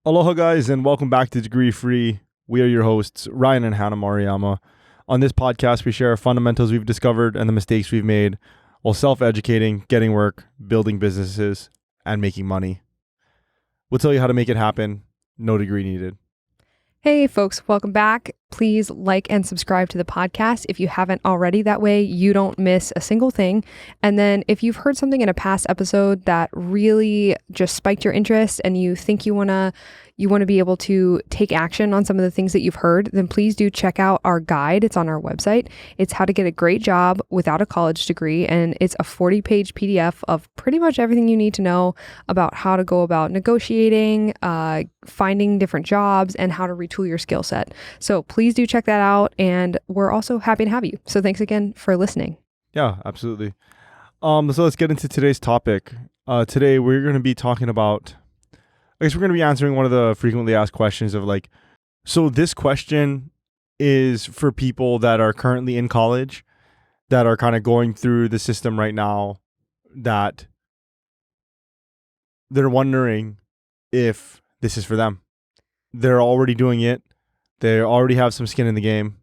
Aloha guys, and welcome back to Degree Free. We are your hosts, Ryan and Hannah Maruyama. On this podcast, we share fundamentals we've discovered and the mistakes we've made while self-educating, getting work, building businesses, and making money. We'll tell you how to make it happen. No degree needed. Hey folks, welcome back. Please like and subscribe to the podcast if you haven't already. That way you don't miss a single thing. And then if you've heard something in a past episode that really just spiked your interest and you think you want to be able to take action on some of the things that you've heard, then please do check out our guide. It's on our website. It's how to get a great job without a college degree. And it's a 40-page PDF of pretty much everything you need to know about how to go about negotiating, finding different jobs, and how to retool your skill set. So please do check that out. And we're also happy to have you. So thanks again for listening. Yeah, absolutely. So let's get into today's topic. Today we're going to be talking about, I guess we're going to be answering one of the frequently asked questions of like, so this question is for people that are currently in college, that are kind of going through the system right now, that they're wondering if this is for them. They're already doing it. They already have some skin in the game,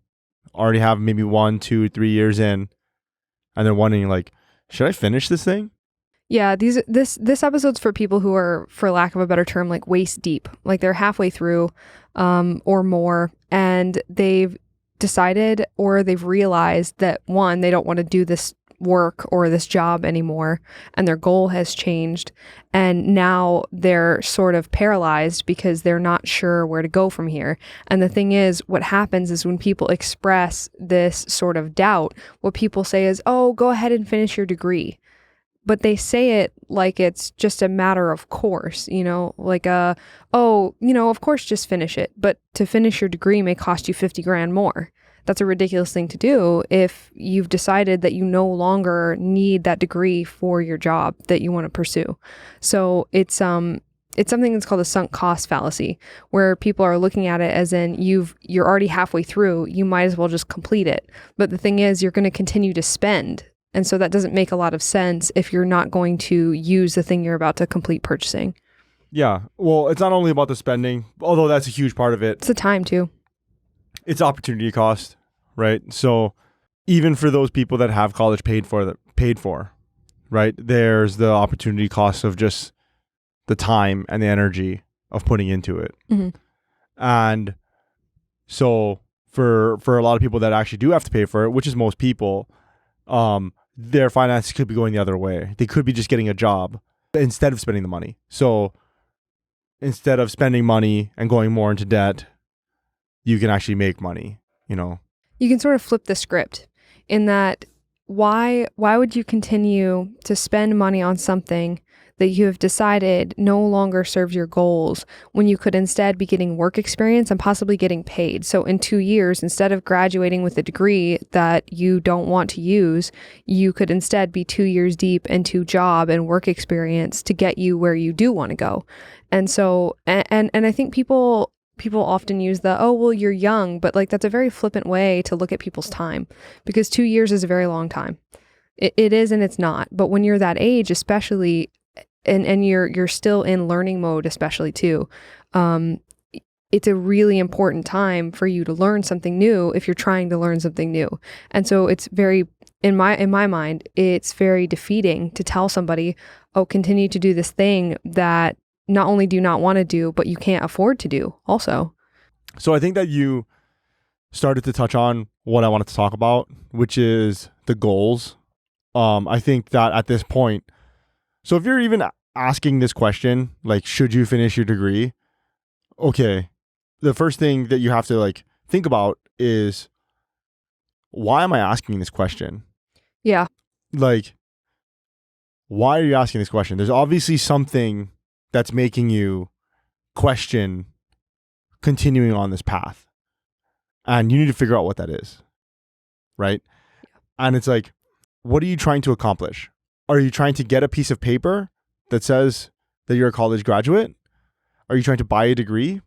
already have maybe 1, 2, 3 years in, and they're wondering like, should I finish this thing? Yeah, this episode's for people who are, for lack of a better term, like waist deep. Like they're halfway through or more, and they've decided or they've realized that, one, they don't want to do this work or this job anymore, and their goal has changed, and now they're sort of paralyzed because they're not sure where to go from here. And the thing is, what happens is when people express this sort of doubt, what people say is, oh, go ahead and finish your degree. But they say it like it's just a matter of course, like of course, just finish it. But to finish your degree may cost you $50,000 more. That's a ridiculous thing to do if you've decided that you no longer need that degree for your job that you want to pursue. So it's something that's called a sunk cost fallacy, where people are looking at it as in you're already halfway through, you might as well just complete it. But the thing is, you're going to continue to spend. And so that doesn't make a lot of sense if you're not going to use the thing you're about to complete purchasing. Yeah. Well, it's not only about the spending, although that's a huge part of it. It's the time too. It's opportunity cost, right? So even for those people that have college paid for, right? There's the opportunity cost of just the time and the energy of putting into it. Mm-hmm. And so for a lot of people that actually do have to pay for it, which is most people, their finances could be going the other way. They could be just getting a job instead of spending the money. So instead of spending money and going more into debt, you can actually make money, You can sort of flip the script in that why would you continue to spend money on something that you have decided no longer serves your goals when you could instead be getting work experience and possibly getting paid? So in 2 years, instead of graduating with a degree that you don't want to use, you could instead be 2 years deep into job and work experience to get you where you do want to go. And so, and I think people often use you're young, but like that's a very flippant way to look at people's time, because 2 years is a very long time. It is and it's not. But when you're that age, especially, and you're still in learning mode, especially too, it's a really important time for you to learn something new if you're trying to learn something new. And so it's very, in my mind, it's very defeating to tell somebody, continue to do this thing that not only do you not want to do, but you can't afford to do also. So I think that you started to touch on what I wanted to talk about, which is the goals. I think that at this point, so if you're even asking this question, like, should you finish your degree? Okay. The first thing that you have to think about is, why am I asking this question? Yeah. Why are you asking this question? There's obviously something that's making you question continuing on this path. And you need to figure out what that is. Right? Yeah. And it's like, what are you trying to accomplish? Are you trying to get a piece of paper that says that you're a college graduate? Are you trying to buy a degree?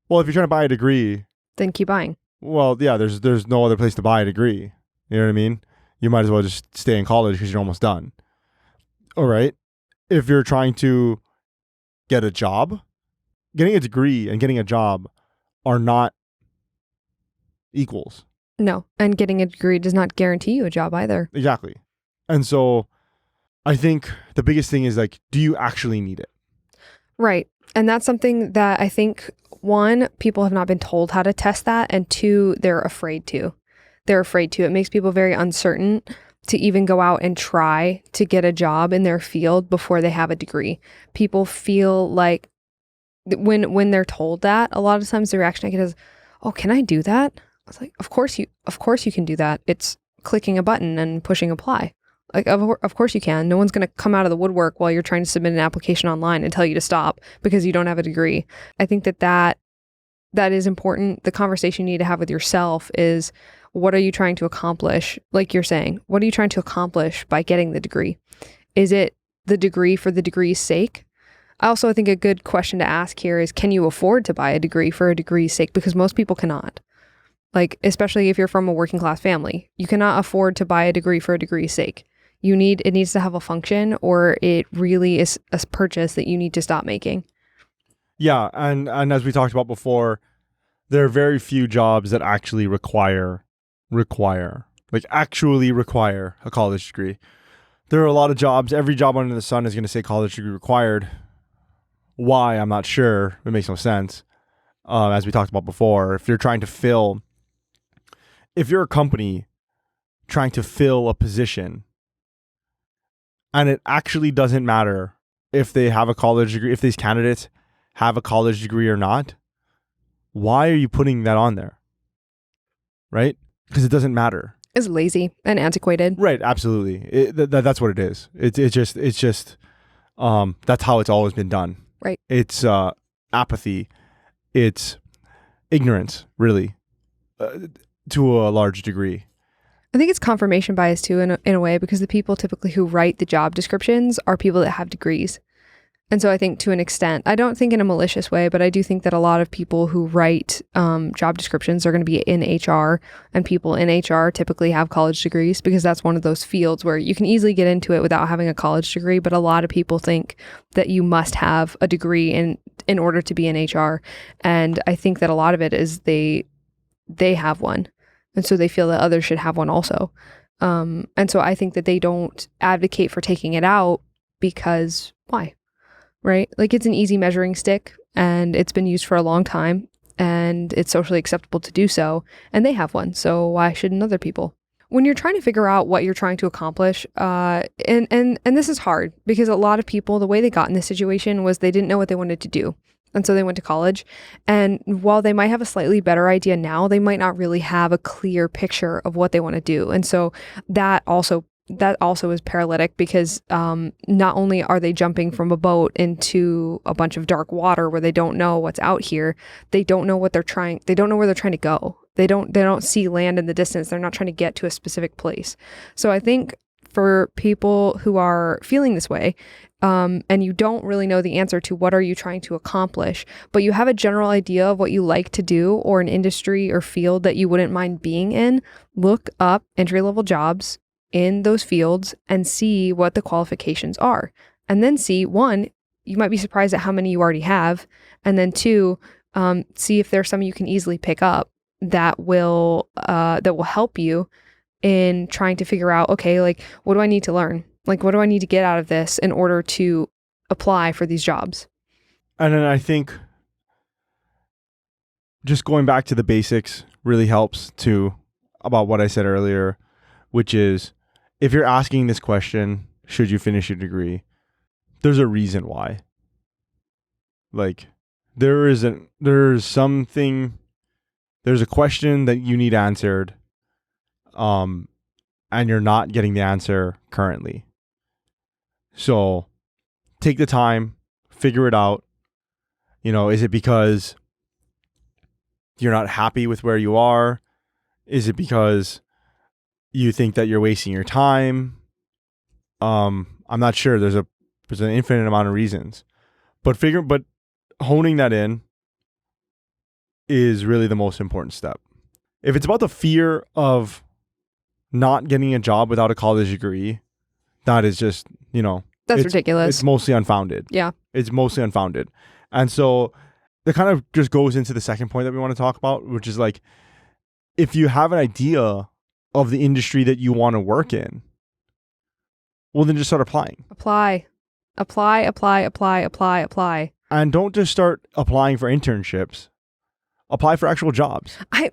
Well, if you're trying to buy a degree, then keep buying. Well, yeah, there's no other place to buy a degree. You know what I mean? You might as well just stay in college because you're almost done. All right. If you're trying to get a job, getting a degree and getting a job are not equals. No. And getting a degree does not guarantee you a job either. Exactly. And so I think the biggest thing is like, do you actually need it? Right. And that's something that I think, one, people have not been told how to test that. And two, they're afraid to. They're afraid to. It makes people very uncertain to even go out and try to get a job in their field before they have a degree. People feel like when they're told that, a lot of times the reaction I get is, "Oh, can I do that?" I was like, of course you can do that. It's clicking a button and pushing apply. Like, of course you can. No one's going to come out of the woodwork while you're trying to submit an application online and tell you to stop because you don't have a degree. I think that is important. The conversation you need to have with yourself is, what are you trying to accomplish? Like you're saying, what are you trying to accomplish by getting the degree? Is it the degree for the degree's sake? I also think a good question to ask here is, can you afford to buy a degree for a degree's sake? Because most people cannot. Like, especially if you're from a working class family, you cannot afford to buy a degree for a degree's sake. It needs to have a function, or it really is a purchase that you need to stop making. Yeah. And as we talked about before, there are very few jobs that actually require a college degree. There are a lot of jobs. Every job under the sun is going to say college degree required. Why? I'm not sure. It makes no sense. As we talked about before, if you're a company trying to fill a position, and it actually doesn't matter if they have a college degree, if these candidates have a college degree or not, why are you putting that on there? Right? Because it doesn't matter. It's lazy and antiquated. Right. Absolutely. That's what it is. It's just that's how it's always been done. Right. It's apathy. It's ignorance, really, to a large degree. I think it's confirmation bias too, in a way, because the people typically who write the job descriptions are people that have degrees. And so I think, to an extent, I don't think in a malicious way, but I do think that a lot of people who write job descriptions are going to be in HR, and people in HR typically have college degrees, because that's one of those fields where you can easily get into it without having a college degree. But a lot of people think that you must have a degree in order to be in HR. And I think that a lot of it is they have one. And so they feel that others should have one also. And so I think that they don't advocate for taking it out, because why? Right? Like, it's an easy measuring stick, and it's been used for a long time, and it's socially acceptable to do so. And they have one. So why shouldn't other people? When you're trying to figure out what you're trying to accomplish, and this is hard, because a lot of people, the way they got in this situation was they didn't know what they wanted to do. And so they went to college. And while they might have a slightly better idea now, they might not really have a clear picture of what they want to do. And so that also is paralytic, because not only are they jumping from a boat into a bunch of dark water where they don't know what's out here, they don't know where they're trying to go. They don't see land in the distance. They're not trying to get to a specific place. So I think for people who are feeling this way, and you don't really know the answer to what are you trying to accomplish, but you have a general idea of what you like to do, or an industry or field that you wouldn't mind being in, look up entry-level jobs in those fields and see what the qualifications are. And then see, one, you might be surprised at how many you already have. And then two, see if there's some you can easily pick up that will help you in trying to figure out, okay, like, what do I need to learn? Like, what do I need to get out of this in order to apply for these jobs? And then I think just going back to the basics really helps too, about what I said earlier, which is, if you're asking this question, should you finish your degree? There's a reason why. Like, there's a question that you need answered, and you're not getting the answer currently. So take the time, figure it out. Is it because you're not happy with where you are? Is it because you think that you're wasting your time? I'm not sure. There's an infinite amount of reasons, but honing that in is really the most important step. If it's about the fear of not getting a job without a college degree, that is just, that's ridiculous. It's mostly unfounded. Yeah. It's mostly unfounded. And so that kind of just goes into the second point that we want to talk about, which is like, if you have an idea of the industry that you want to work in, well, then just start applying. Apply. And don't just start applying for internships. Apply for actual jobs. I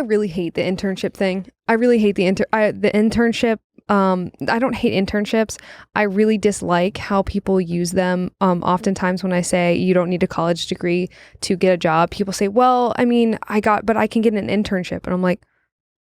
really hate the internship thing. I really hate the internship. I don't hate internships. I really dislike how people use them. Oftentimes when I say you don't need a college degree to get a job, people say, well, I mean, but I can get an internship. And I'm like,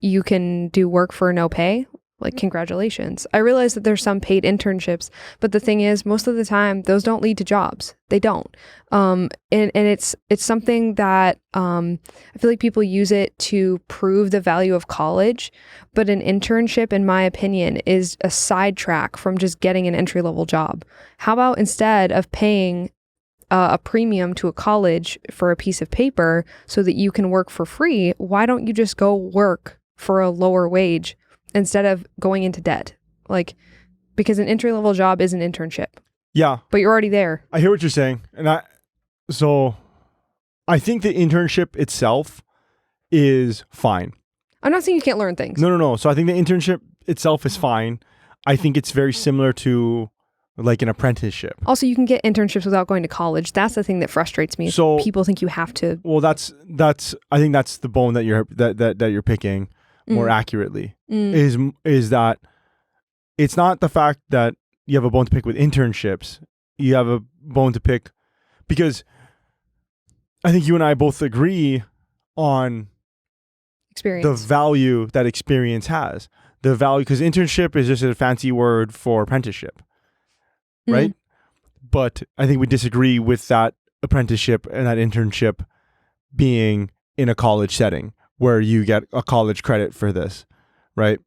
you can do work for no pay? Like, congratulations. I realize that there's some paid internships, but the thing is, most of the time, those don't lead to jobs. They don't. And it's something that I feel like people use it to prove the value of college, but an internship, in my opinion, is a sidetrack from just getting an entry-level job. How about instead of paying a premium to a college for a piece of paper so that you can work for free, why don't you just go work for a lower wage instead of going into debt? Like, because an entry-level job is an internship. Yeah. But you're already there. I hear what you're saying. So I think the internship itself is fine. I'm not saying you can't learn things. No. So I think the internship itself is fine. I think it's very similar to like an apprenticeship. Also, you can get internships without going to college. That's the thing that frustrates me. So people think you have to. Well, I think that's the bone that you're picking more accurately is that it's not the fact that you have a bone to pick with internships. You have a bone to pick because I think you and I both agree on experience, the value that experience has. The value, because internship is just a fancy word for apprenticeship, right? But I think we disagree with that apprenticeship and that internship being in a college setting where you get a college credit for this, right?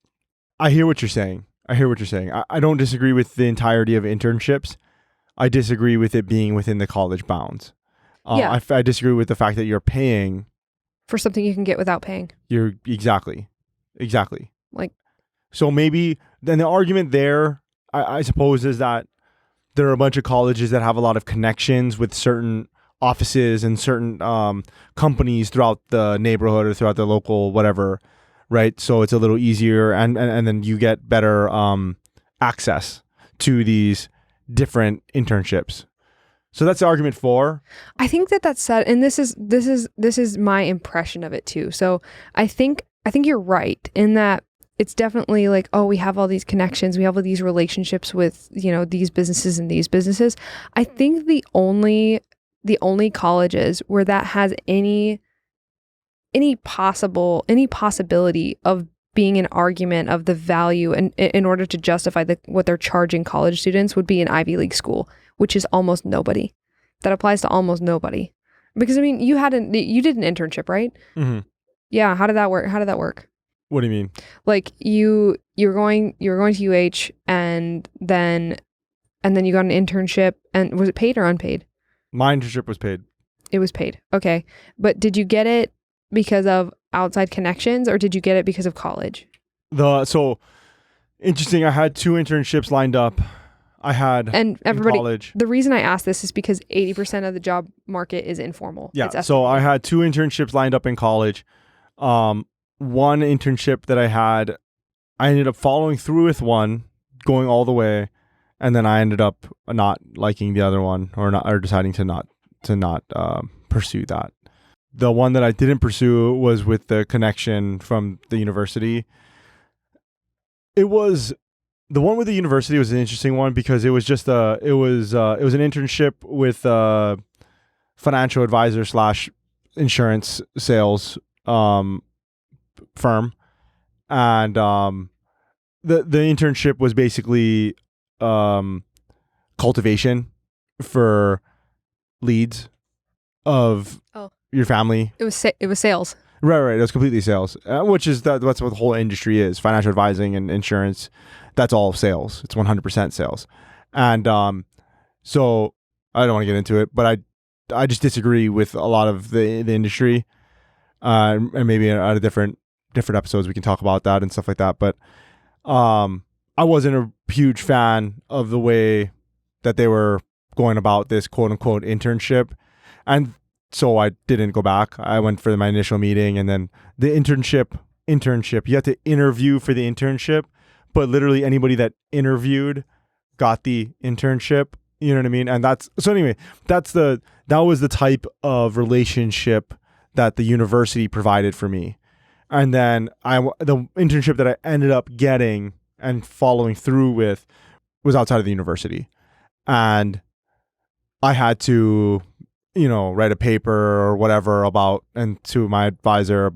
I hear what you're saying. I don't disagree with the entirety of internships. I disagree with it being within the college bounds. I disagree with the fact that you're paying for something you can get without paying. You're exactly. Like, so maybe then the argument there, I suppose, is that there are a bunch of colleges that have a lot of connections with certain offices and certain companies throughout the neighborhood or throughout the local whatever, right? So it's a little easier and then you get better access to these different internships. So that's the argument for. I think that's said, and this is my impression of it too. So I think you're right in that it's definitely like, oh, we have all these connections, we have all these relationships with, these businesses and these businesses. I think the only colleges where that has any possibility of being an argument of the value and in order to justify what they're charging college students would be an Ivy League school, which is almost nobody. That applies to almost nobody. Because I mean, you did an internship, right? Mm-hmm. Yeah. How did that work? What do you mean? Like you're going to UH and then you got an internship, and was it paid or unpaid? My internship was paid. It was paid. Okay. But did you get it because of outside connections or did you get it because of college? So interesting. I had 2 internships lined up. And everybody, in college. The reason I ask this is because 80% of the job market is informal. Yeah. So I had 2 internships lined up in college. One internship that I ended up following through with one, going all the way, and then I ended up not liking the other one or deciding to not pursue that. The one that I didn't pursue was with the connection from the university. The one with the university was an interesting one because it was an internship with financial advisor / insurance sales firm, and the internship was basically cultivation for leads of your family. It was sales. Right. It was completely sales, which is that's what the whole industry is: financial advising and insurance. That's all sales. It's 100% sales, and so I don't want to get into it, but I just disagree with a lot of the industry, and maybe at a different episodes we can talk about that and stuff like that. But I wasn't a huge fan of the way that they were going about this quote unquote internship, and so I didn't go back. I went for my initial meeting, and then the internship, you have to interview for the internship, but literally anybody that interviewed got the internship. You know what I mean? And so anyway, that was the type of relationship that the university provided for me. And then the internship that I ended up getting and following through with was outside of the university. And I had to, write a paper or whatever to my advisor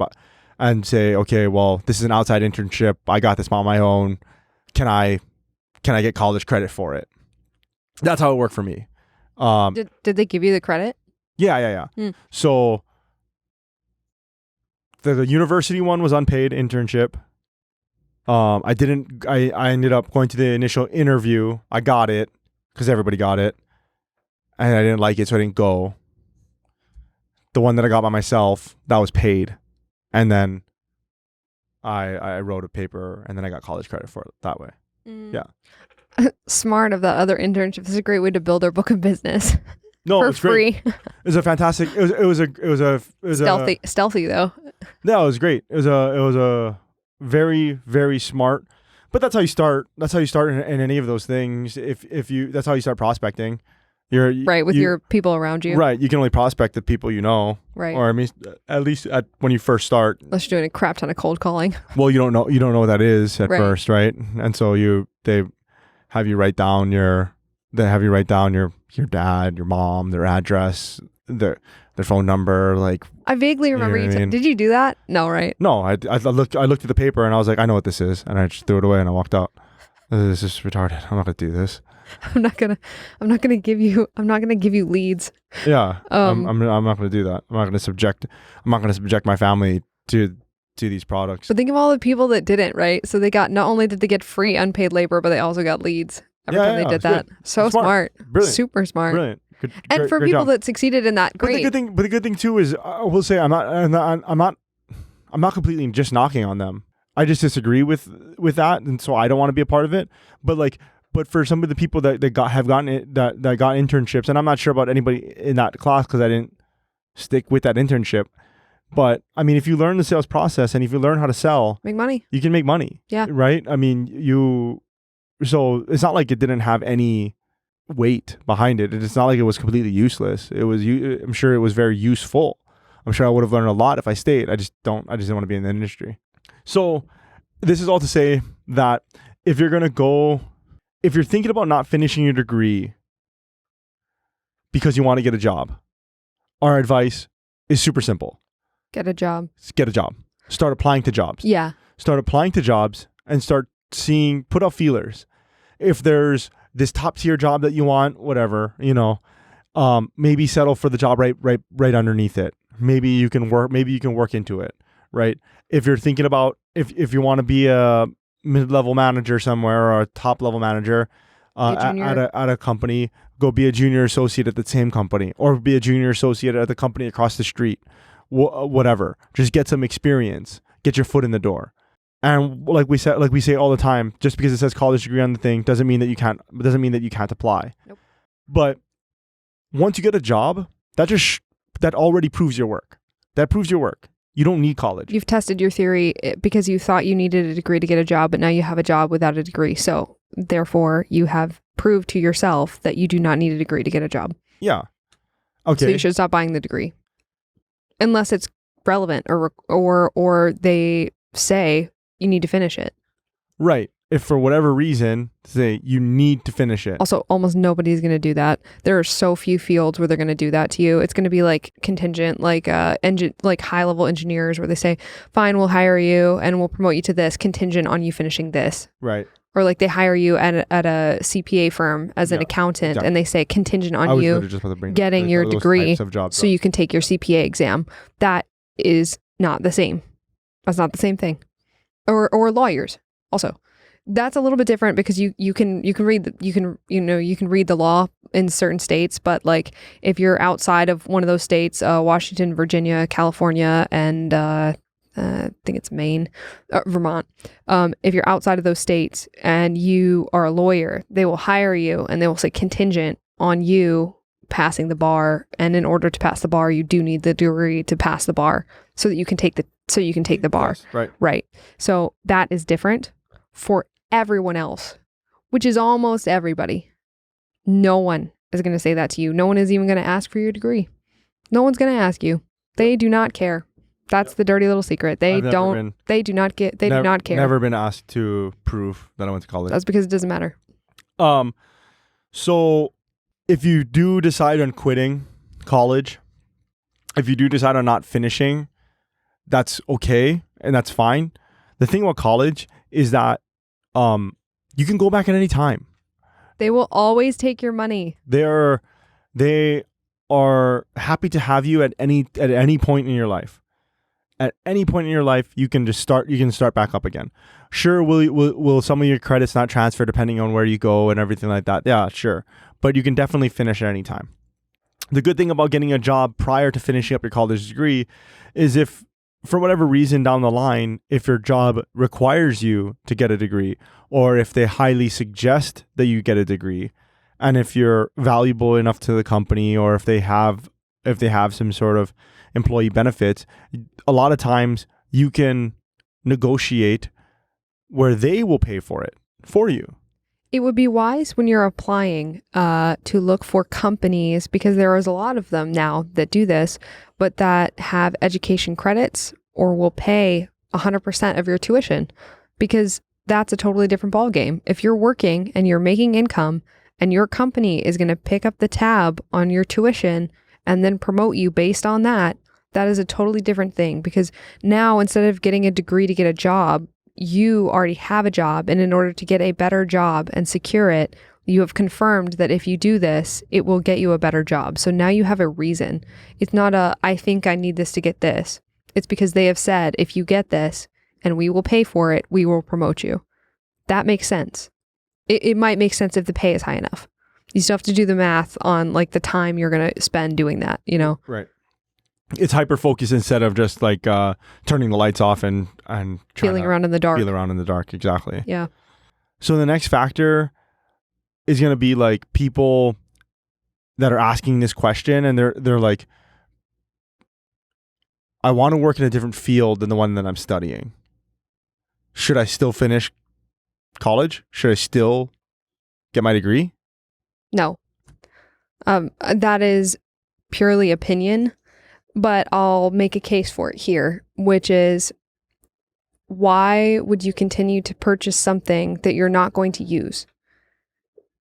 and say, okay, well, this is an outside internship. I got this on my own. Can I get college credit for it? That's how it worked for me. Did they give you the credit? Yeah. So the university one was unpaid internship. I ended up going to the initial interview. I got it because everybody got it, and I didn't like it, so I didn't go. The one that I got by myself, that was paid, and then I wrote a paper, and then I got college credit for it that way. Yeah. Smart of the other internships. This is a great way to build our book of business. No, for it's free. Great. It was a fantastic. It was stealthy though. No, it was great. It was a very, very smart. But that's how you start. That's how you start in any of those things. That's how you start prospecting. You're right with your people around you. Right. You can only prospect the people you know. Right. Or I mean, at least when you first start. Unless you're doing a crap ton of cold calling. Well, you don't know what that is at first, right? And so they have you write down your dad, your mom, their address, their phone number. Like, I vaguely remember did you do that? No, right? No, I looked at the paper and I was like, I know what this is, and I just threw it away and I walked out. This is retarded. I'm not gonna do this. I'm not gonna give you leads. Yeah. I'm not gonna do that. I'm not gonna subject my family to these products. But think of all the people that didn't, right? So they got, not only did they get free unpaid labor, but they also got leads every time they did that. Good. So smart. Brilliant. Super smart. Brilliant. Good, and great, for great people job. that succeeded in that, great. But the good thing too is, I will say, I'm not completely just knocking on them. I just disagree with that, and so I don't want to be a part of it. But for some of the people that got internships, and I'm not sure about anybody in that class because I didn't stick with that internship. But I mean, if you learn the sales process and if you learn how to sell, make money. You can make money. Yeah. Right. I mean, so it's not like it didn't have any weight behind it. It's not like it was completely useless. I'm sure it was very useful. I'm sure I would have learned a lot if I stayed. I just didn't want to be in the industry. So this is all to say that if you're thinking about not finishing your degree because you want to get a job, our advice is super simple. Get a job. Start applying to jobs. Yeah. Start applying to jobs and start put out feelers. If there's this top tier job that you want, whatever, maybe settle for the job right underneath it. Maybe you can work into it, right? If you're thinking about, if you want to be a mid-level manager somewhere or a top-level manager at a company, go be a junior associate at the same company or be a junior associate at the company across the street. Whatever, just get some experience, get your foot in the door. And like we say all the time, just because it says college degree on the thing doesn't mean that you can't apply. Nope. But once you get a job, that already proves your work. That proves your work. You don't need college. You've tested your theory because you thought you needed a degree to get a job, but now you have a job without a degree. So therefore, you have proved to yourself that you do not need a degree to get a job. Yeah. Okay. So you should stop buying the degree. Unless it's relevant or they say you need to finish it. Right. If for whatever reason, say you need to finish it. Also, almost nobody's going to do that. There are so few fields where they're going to do that to you. It's going to be like contingent, like high-level engineers where they say, fine, we'll hire you and we'll promote you to this contingent on you finishing this. Right. Or like they hire you at a CPA firm as an accountant and they say contingent on you getting your degree so you can take your CPA exam. That is not the same. That's not the same thing. Or lawyers also. That's a little bit different because you can read the law in certain states, but like if you're outside of one of those states, Washington, Virginia, California, and I think it's Maine, Vermont. If you're outside of those states and you are a lawyer, they will hire you and they will say contingent on you passing the bar, and in order to pass the bar, you do need the degree to pass the bar so that you can take the bar. Yes, right. Right. So that is different for everyone else, which is almost everybody. No one is going to say that to you. No one is even going to ask for your degree. No one's going to ask you. They do not care. That's the dirty little secret. They do not care. Never been asked to prove that I went to college. That's because it doesn't matter. So if you do decide on quitting college, if you do decide on not finishing, that's okay and that's fine. The thing about college is that you can go back at any time. They will always take your money. They are happy to have you at any point in your life. At any point in your life, you can start back up again. Sure, will some of your credits not transfer depending on where you go and everything like that? Yeah, sure. But you can definitely finish at any time. The good thing about getting a job prior to finishing up your college degree is if, for whatever reason down the line, if your job requires you to get a degree, or if they highly suggest that you get a degree, and if you're valuable enough to the company, or if they have some sort of employee benefits, a lot of times you can negotiate where they will pay for it for you. It would be wise when you're applying to look for companies, because there is a lot of them now that do this, but that have education credits or will pay 100% of your tuition, because that's a totally different ballgame. If you're working and you're making income and your company is going to pick up the tab on your tuition and then promote you based on that, that is a totally different thing, because now instead of getting a degree to get a job, you already have a job. And in order to get a better job and secure it, you have confirmed that if you do this, it will get you a better job. So now you have a reason. It's not I think I need this to get this. It's because they have said, if you get this and we will pay for it, we will promote you. That makes sense. It might make sense if the pay is high enough. You still have to do the math on like the time you're going to spend doing that, you know? Right. It's hyper focused instead of just like turning the lights off and feeling around in the dark. Feel around in the dark. Exactly. Yeah. So the next factor is going to be like people that are asking this question, and they're like, I want to work in a different field than the one that I'm studying. Should I still finish college? Should I still get my degree? No. That is purely opinion. But I'll make a case for it here, which is, why would you continue to purchase something that you're not going to use?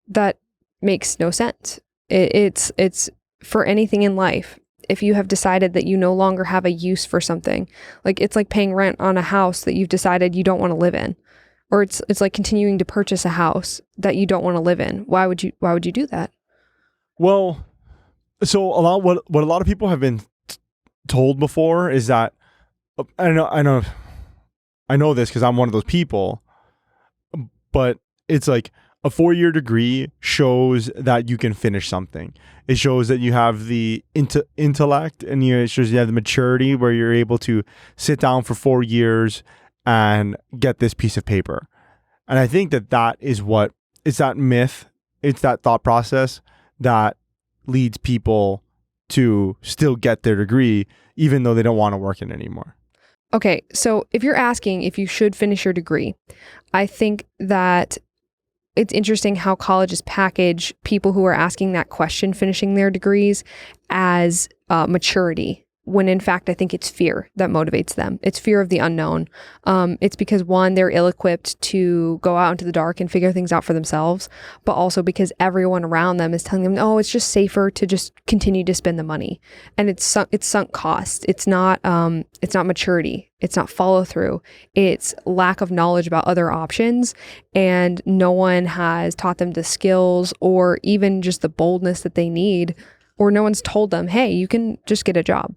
That makes no sense. It's for anything in life. If you have decided that you no longer have a use for something, like it's like paying rent on a house that you've decided you don't want to live in, or it's like continuing to purchase a house that you don't want to live in. Why would you do that? Well, so what a lot of people have been told before is that, I know this because I'm one of those people, but it's like a 4-year degree shows that you can finish something. It shows that you have the intellect, and it shows you have the maturity where you're able to sit down for 4 years and get this piece of paper. And I think that is what, it's that myth, it's that thought process that leads people to still get their degree, even though they don't want to work it anymore. Okay, so if you're asking if you should finish your degree, I think that it's interesting how colleges package people who are asking that question, finishing their degrees, as maturity, when in fact, I think it's fear that motivates them. It's fear of the unknown. It's because, one, they're ill-equipped to go out into the dark and figure things out for themselves, but also because everyone around them is telling them, oh, it's just safer to just continue to spend the money. And it's sunk cost. It's not maturity. It's not follow through. It's lack of knowledge about other options. And no one has taught them the skills or even just the boldness that they need, or no one's told them, hey, you can just get a job.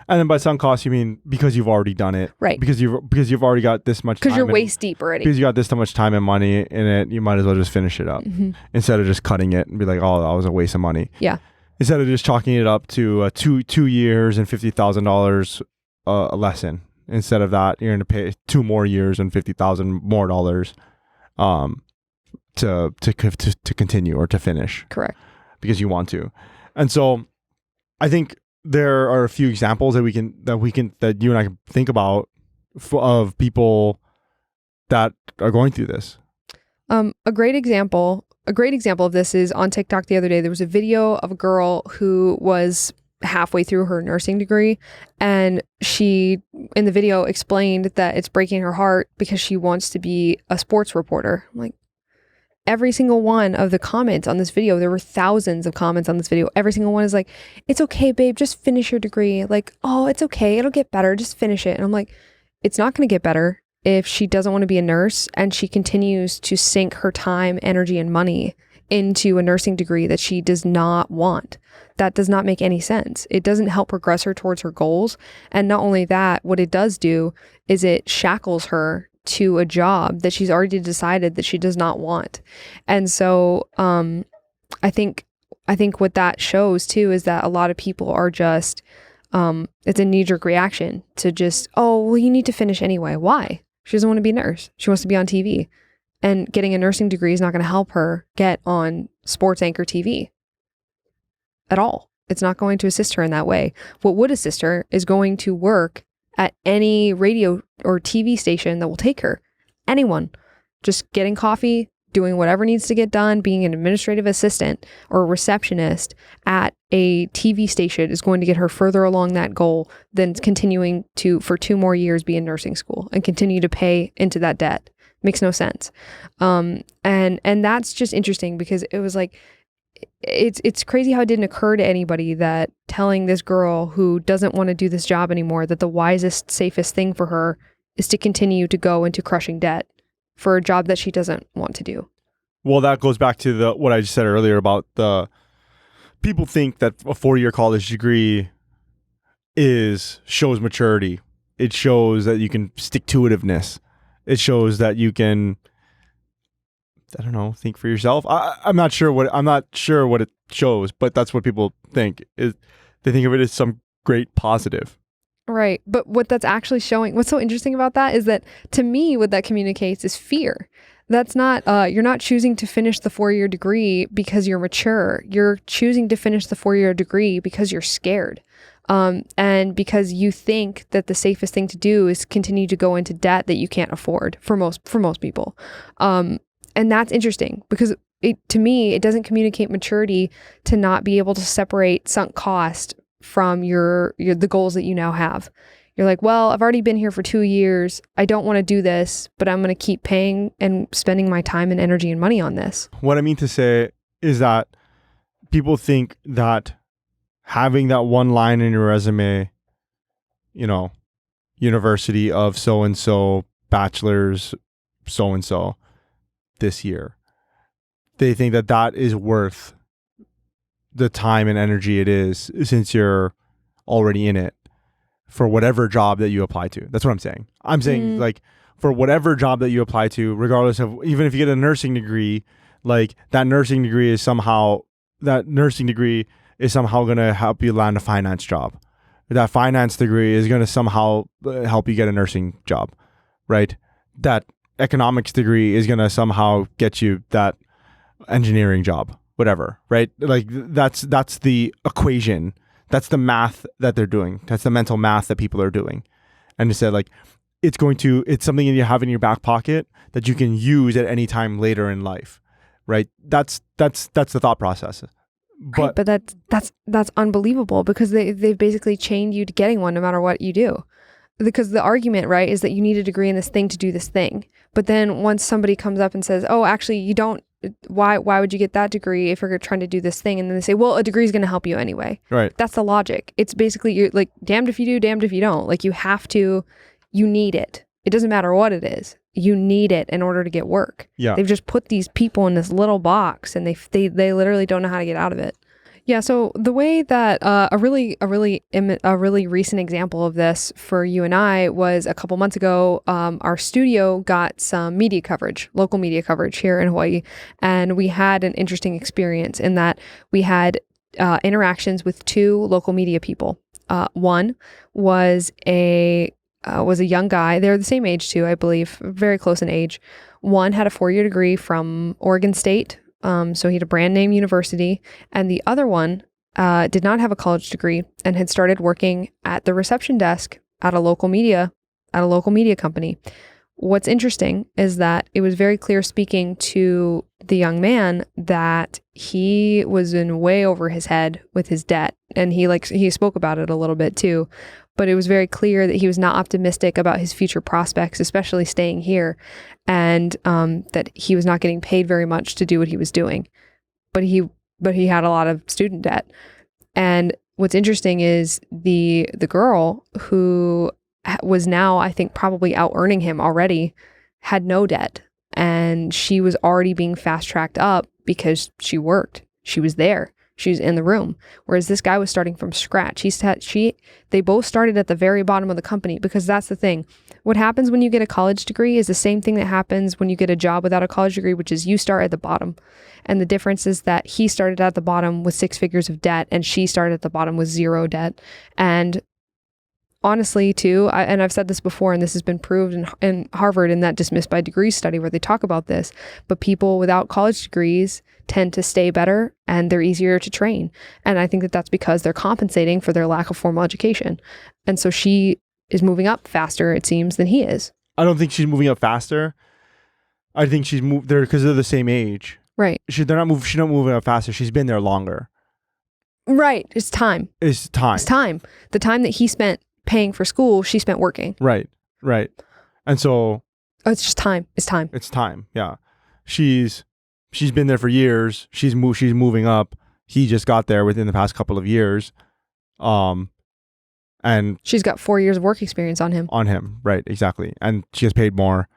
And then by sunk cost, you mean because you've already done it, right? Because you've already got this much time. Because you're waist deep already. Because you got this much time and money in it, you might as well just finish it up instead of just cutting it and be like, oh, that was a waste of money. Yeah. Instead of just chalking it up to 2 years and $50,000 a lesson. Instead of that, you're going to pay 2 more years and $50,000 more dollars to continue or to finish. Correct. because you want to. And so I think there are a few examples that you and I can think about of people that are going through this. A great example of this is on TikTok the other day. There was a video of a girl who was halfway through her nursing degree, and she, in the video, explained that it's breaking her heart because she wants to be a sports reporter. I'm like, every single one of the comments on this video, there were thousands of comments on this video. Every single one is like, it's okay, babe, just finish your degree. Like, oh, it's okay, it'll get better, just finish it. And I'm like, it's not going to get better if she doesn't want to be a nurse and she continues to sink her time, energy, and money into a nursing degree that she does not want. That does not make any sense. It doesn't help progress her towards her goals. And not only that, what it does do is it shackles her to a job that she's already decided that she does not want. And so I think what that shows too is that a lot of people are just it's a knee-jerk reaction to just, oh, well, you need to finish anyway. Why? She doesn't want to be a nurse. She wants to be on TV. And getting a nursing degree is not going to help her get on sports anchor TV at all. It's not going to assist her in that way. What would assist her is going to work at any radio or TV station that will take her. Anyone. Just getting coffee, doing whatever needs to get done, being an administrative assistant or a receptionist at a TV station is going to get her further along that goal than continuing to, for 2 more years, be in nursing school and continue to pay into that debt. Makes no sense. And that's just interesting because it was like, it's crazy how it didn't occur to anybody that telling this girl who doesn't want to do this job anymore that the wisest, safest thing for her is to continue to go into crushing debt for a job that she doesn't want to do. Well, that goes back to what I just said earlier about the people think that a 4-year college degree shows maturity. It shows that you can stick-to-itiveness. It shows that you can, I don't know, think for yourself. I'm not sure what it shows, but that's what people think. Is they think of it as some great positive. Right. But what that's actually showing, what's so interesting about that is that to me, what that communicates is fear. That's not, you're not choosing to finish the 4-year degree because you're mature. You're choosing to finish the 4-year degree because you're scared. And because you think that the safest thing to do is continue to go into debt that you can't afford for most people. And that's interesting because to me, it doesn't communicate maturity to not be able to separate sunk cost from the goals that you now have. You're like, well, I've already been here for 2 years. I don't want to do this, but I'm going to keep paying and spending my time and energy and money on this. What I mean to say is that people think that having that one line in your resume, university of so-and-so, bachelor's so-and-so this year, they think that is worth the time and energy it is since you're already in it for whatever job that you apply to. That's what I'm saying. I'm saying like for whatever job that you apply to, regardless of, even if you get a nursing degree, like that nursing degree is somehow going to help you land a finance job. That finance degree is going to somehow help you get a nursing job, right? That economics degree is going to somehow get you that engineering job, whatever, right? Like that's the equation. That's the math that they're doing. That's the mental math that people are doing. And instead, like, it's something that you have in your back pocket that you can use at any time later in life, right? That's the thought process. But that's unbelievable because they've basically chained you to getting one no matter what you do. Because the argument, right, is that you need a degree in this thing to do this thing. But then once somebody comes up and says, oh, actually, you don't, why would you get that degree if you're trying to do this thing? And then they say, well, a degree is going to help you anyway. Right. That's the logic. It's basically, you're like, damned if you do, damned if you don't. Like you need it. It doesn't matter what it is. You need it in order to get work. Yeah. They've just put these people in this little box and they literally don't know how to get out of it. Yeah, so the way that a really recent example of this for you and I was a couple months ago. Our studio got some media coverage, local media coverage here in Hawaii, and we had an interesting experience in that we had interactions with 2 local media people. One was a young guy. They're the same age too, I believe, very close in age. One had a 4-year degree from Oregon State. So he had a brand name university, and the other one did not have a college degree and had started working at the reception desk at a local media company. What's interesting is that it was very clear speaking to the young man that he was in way over his head with his debt. And he spoke about it a little bit too, but it was very clear that he was not optimistic about his future prospects, especially staying here, and that he was not getting paid very much to do what he was doing. But he had a lot of student debt. And what's interesting is the girl who was now, I think, probably out earning him already, had no debt. And she was already being fast tracked up because she worked. She was there. She was in the room. Whereas this guy was starting from scratch. They both started at the very bottom of the company, because that's the thing. What happens when you get a college degree is the same thing that happens when you get a job without a college degree, which is you start at the bottom. And the difference is that he started at the bottom with 6 figures of debt, and she started at the bottom with 0 debt. And honestly, too, and I've said this before, and this has been proved in Harvard in that dismissed by degrees study where they talk about this, but people without college degrees tend to stay better and they're easier to train. And I think that that's because they're compensating for their lack of formal education. And so she is moving up faster, it seems, than he is. I don't think she's moving up faster. I think she's moved there because they're the same age. Right. She's not moving up faster. She's been there longer. Right. It's time. It's time. The time that he spent paying for school, she spent working. Right. And so it's just time. It's time. Yeah. She's been there for years. She's moving up. He just got there within the past couple of years. And she's got 4 years of work experience on him. Right, exactly. And she gets paid more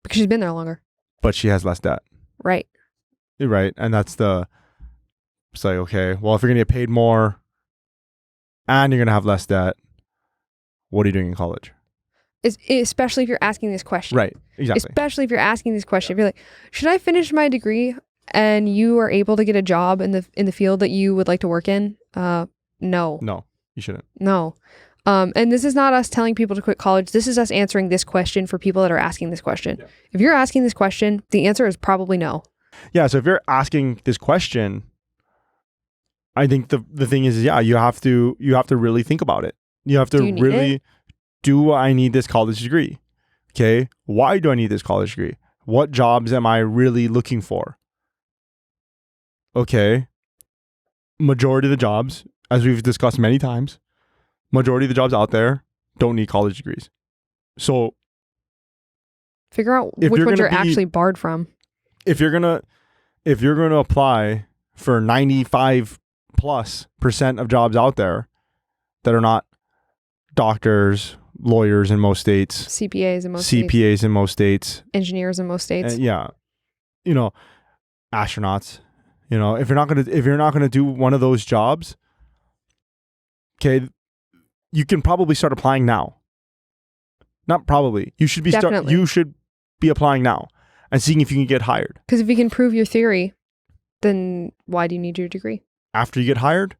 because she's been there longer. But she has less debt. Right. And it's like, okay, well, if you're gonna get paid more and you're going to have less debt, what are you doing in college? Especially if you're asking this question. Right, exactly. Especially if you're asking this question. If you're like, should I finish my degree and you are able to get a job in the field that you would like to work in? No. No, you shouldn't. No. And this is not us telling people to quit college. This is us answering this question for people that are asking this question. Yeah. If you're asking this question, the answer is probably no. Yeah, so if you're asking this question, I think the thing is, you have to really think about it. You have to really, do I need this college degree? Okay. Why do I need this college degree? What jobs am I really looking for? Okay. Majority of the jobs, as we've discussed many times, majority of the jobs out there don't need college degrees. So figure out which ones you're actually barred from. If you're gonna apply for 95+% of jobs out there that are not doctors, lawyers in most states, CPAs in most states, engineers in most states, astronauts. If you're not gonna do one of those jobs, okay, you can probably start applying now. Not probably. You should be applying now and seeing if you can get hired. Because if you can prove your theory, then why do you need your degree? After you get hired,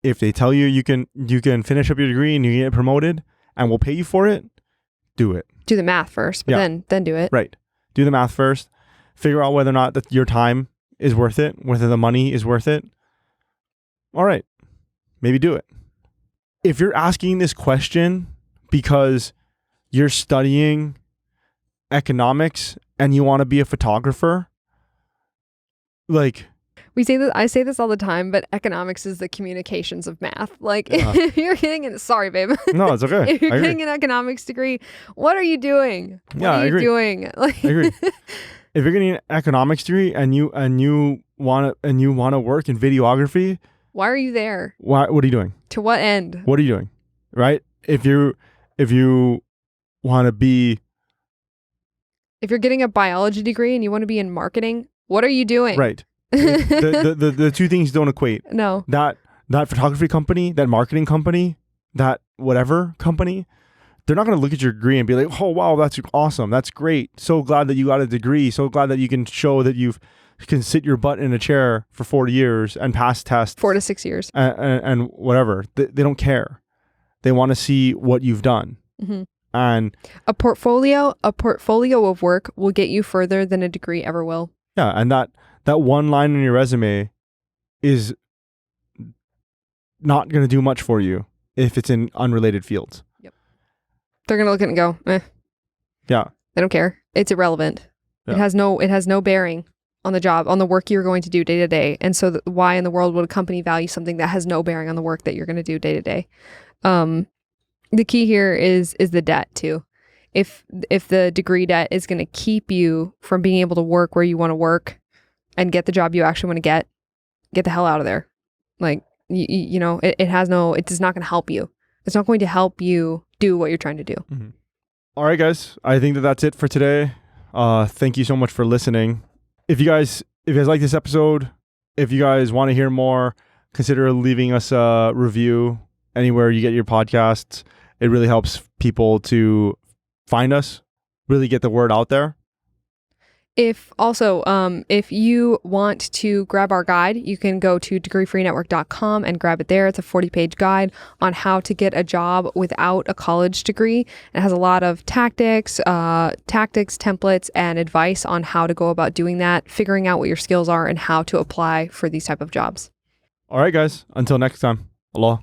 if they tell you you can finish up your degree and you get promoted and we'll pay you for it, do it. Do the math first, but then do it. Right. Do the math first. Figure out whether or not that your time is worth it, whether the money is worth it. All right. Maybe do it. If you're asking this question because you're studying economics and you want to be a photographer, like... I say this all the time, but economics is the communications of math. Like, if you're getting an... Sorry, babe. No, it's okay. If you're getting an economics degree, what are you doing? What are you doing? Like, I agree. If you're getting an economics degree and you want to work in videography... Why are you there? What are you doing? To what end? What are you doing? Right? If you want to be... If you're getting a biology degree and you want to be in marketing, what are you doing? Right. the two things don't equate. No. That photography company, that marketing company, that whatever company, they're not going to look at your degree and be like, oh, wow, that's awesome. That's great. So glad that you got a degree. So glad that you can show that you can sit your butt in a chair for 4 years and pass tests. 4 to 6 years. And whatever. They don't care. They want to see what you've done. Mm-hmm. And a portfolio of work will get you further than a degree ever will. Yeah, and that one line in your resume is not going to do much for you if it's in unrelated fields. They're going to look at it and go, Yeah. They don't care. It's irrelevant. Yeah. It has no bearing on the job, on the work you're going to do day to day. And so why in the world would a company value something that has no bearing on the work that you're going to do day to day? The key here is the debt too. If the degree debt is going to keep you from being able to work where you want to work and get the job you actually want to get the hell out of there. Like, you know, it is not going to help you. It's not going to help you do what you're trying to do. Mm-hmm. All right, guys. I think that's it for today. Thank you so much for listening. If you guys like this episode, if you guys want to hear more, consider leaving us a review anywhere you get your podcasts. It really helps people to find us, really get the word out there. If you want to grab our guide, you can go to degreefreenetwork.com and grab it there. It's a 40-page guide on how to get a job without a college degree. It has a lot of tactics, templates, and advice on how to go about doing that, figuring out what your skills are and how to apply for these type of jobs. All right, guys. Until next time. Aloha.